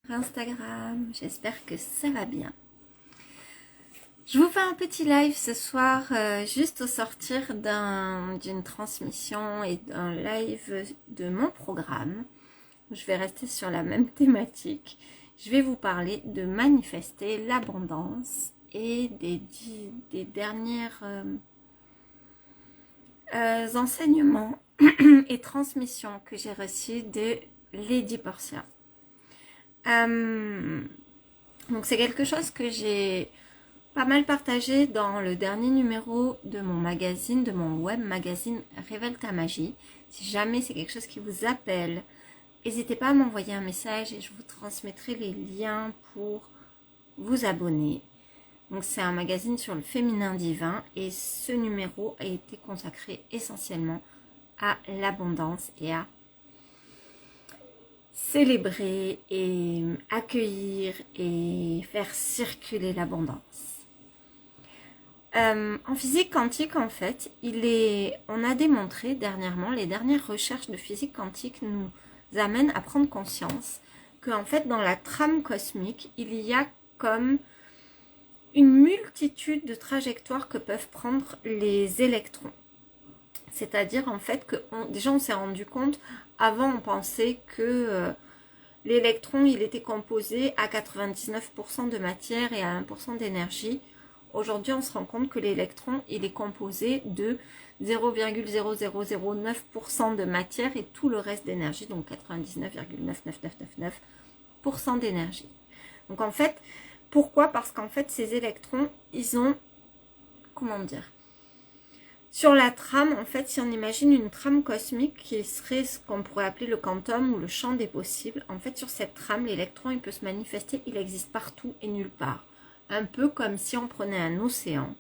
Instagram, j'espère que ça va bien. Je vous fais un petit live ce soir, juste au sortir d'une transmission et d'un live de mon programme. Je vais rester sur la même thématique. Je vais vous parler de manifester l'abondance et des derniers enseignements et transmissions que j'ai reçus de Lady Portia. Donc c'est quelque chose que j'ai pas mal partagé dans le dernier numéro de mon magazine, de mon web magazine Révèle ta magie. Si jamais c'est quelque chose qui vous appelle, n'hésitez pas à m'envoyer un message et je vous transmettrai les liens pour vous abonner. Donc c'est un magazine sur le féminin divin et ce numéro a été consacré essentiellement à l'abondance et à célébrer et accueillir et faire circuler l'abondance. En physique quantique, en fait, on a démontré dernièrement, les dernières recherches de physique quantique nous amènent à prendre conscience qu'en fait, dans la trame cosmique, il y a comme une multitude de trajectoires que peuvent prendre les électrons. C'est-à-dire, en fait, que déjà, on s'est rendu compte, avant, on pensait que l'électron, il était composé à 99% de matière et à 1% d'énergie. Aujourd'hui, on se rend compte que l'électron, il est composé de 0,0009% de matière et tout le reste d'énergie, donc 99,99999% d'énergie. Donc en fait, pourquoi? Parce qu'en fait, ces électrons, ils ont, comment dire, sur la trame, en fait, si on imagine une trame cosmique qui serait ce qu'on pourrait appeler le quantum ou le champ des possibles, en fait, sur cette trame, l'électron, il peut se manifester, il existe partout et nulle part. Un peu comme si on prenait un océan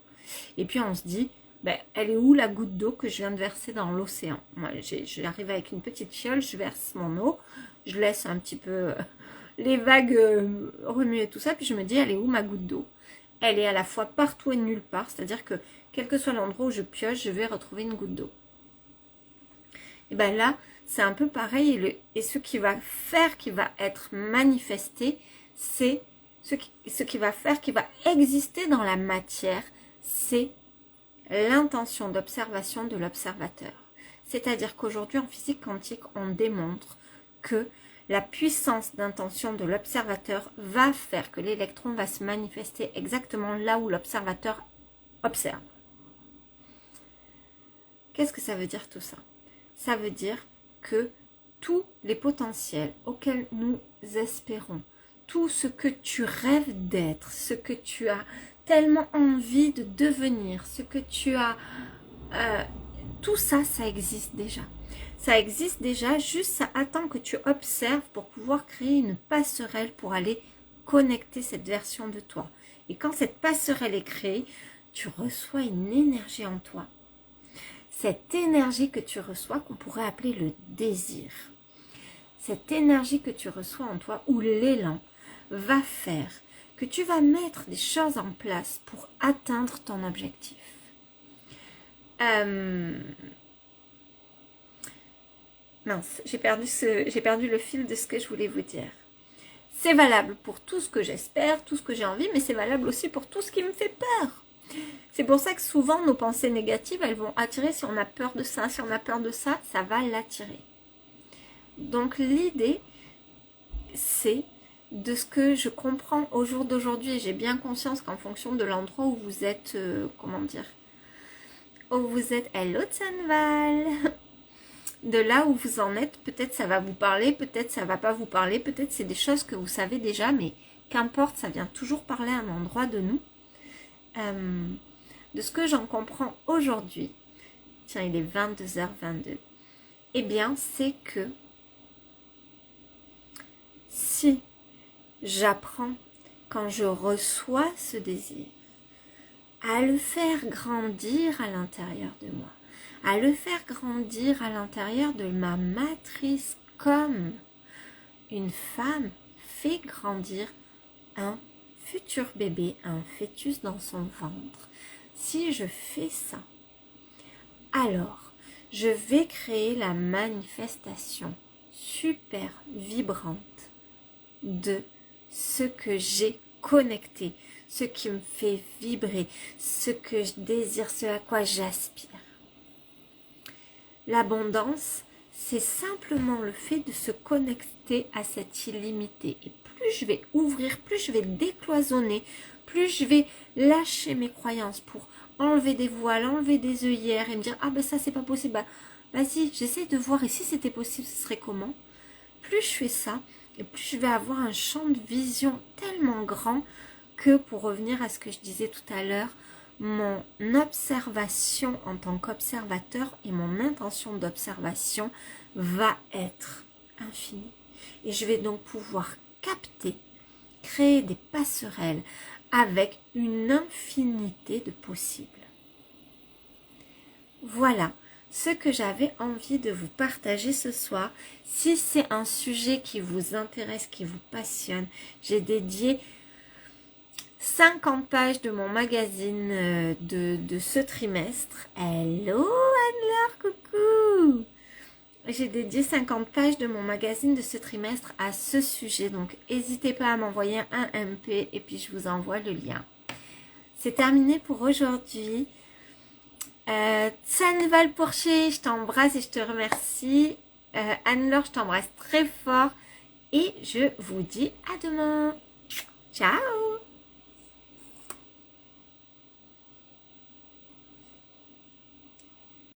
et puis on se dit, ben, elle est où la goutte d'eau que je viens de verser dans l'océan? Moi, j'arrive avec une petite fiole, je verse mon eau, je laisse un petit peu les vagues remuer tout ça, puis je me dis, elle est où ma goutte d'eau? Elle est à la fois partout et nulle part, c'est-à-dire que quel que soit l'endroit où je pioche, je vais retrouver une goutte d'eau. Et bien là, c'est un peu pareil, et ce qui va faire, qui va être manifesté, c'est ce qui va faire, qui va exister dans la matière, c'est l'intention d'observation de l'observateur. C'est-à-dire qu'aujourd'hui, en physique quantique, on démontre que la puissance d'intention de l'observateur va faire que l'électron va se manifester exactement là où l'observateur observe. Qu'est-ce que ça veut dire tout ça? Ça veut dire que tous les potentiels auxquels nous espérons, tout ce que tu rêves d'être, ce que tu as tellement envie de devenir, ce que tu as... tout ça, ça existe déjà. Ça existe déjà, juste ça attend que tu observes pour pouvoir créer une passerelle pour aller connecter cette version de toi. Et quand cette passerelle est créée, tu reçois une énergie en toi. Cette énergie que tu reçois, qu'on pourrait appeler le désir. Cette énergie que tu reçois en toi, ou l'élan, va faire que tu vas mettre des choses en place pour atteindre ton objectif. Mince, j'ai perdu le fil de ce que je voulais vous dire. C'est valable pour tout ce que j'espère, tout ce que j'ai envie, mais c'est valable aussi pour tout ce qui me fait peur. C'est pour ça que souvent nos pensées négatives, elles vont attirer, si on a peur de ça, si on a peur de ça, ça va l'attirer. Donc l'idée, c'est de ce que je comprends au jour d'aujourd'hui, et j'ai bien conscience qu'en fonction de l'endroit où vous êtes, où vous êtes, hello Tsanval, de là où vous en êtes, peut-être ça va vous parler, peut-être ça va pas vous parler, peut-être c'est des choses que vous savez déjà, mais qu'importe, ça vient toujours parler à un endroit de nous. De ce que j'en comprends aujourd'hui, tiens, il est 22h22, eh bien, c'est que si j'apprends, quand je reçois ce désir, à le faire grandir à l'intérieur de moi, à le faire grandir à l'intérieur de ma matrice comme une femme fait grandir un futur bébé, un fœtus dans son ventre. Si je fais ça, alors je vais créer la manifestation super vibrante de ce que j'ai connecté, ce qui me fait vibrer, ce que je désire, ce à quoi j'aspire. L'abondance, c'est simplement le fait de se connecter à cet illimité. Et plus je vais ouvrir, plus je vais décloisonner, plus je vais lâcher mes croyances pour enlever des voiles, enlever des œillères et me dire « Ah ben ça c'est pas possible, bah, vas-y, j'essaie de voir et si c'était possible, ce serait comment ?» Plus je fais ça, et plus je vais avoir un champ de vision tellement grand que, pour revenir à ce que je disais tout à l'heure, mon observation en tant qu'observateur et mon intention d'observation va être infinie. Et je vais donc pouvoir capter, créer des passerelles avec une infinité de possibles. Voilà ce que j'avais envie de vous partager ce soir. Si c'est un sujet qui vous intéresse, qui vous passionne, j'ai dédié 50 pages de mon magazine de ce trimestre. Hello Anne-Laure, coucou! J'ai dédié 50 pages de mon magazine de ce trimestre à ce sujet. Donc, n'hésitez pas à m'envoyer un MP et puis je vous envoie le lien. C'est terminé pour aujourd'hui. Tsanval Pourcher, je t'embrasse et je te remercie. Anne-Laure, je t'embrasse très fort. Et je vous dis à demain. Ciao!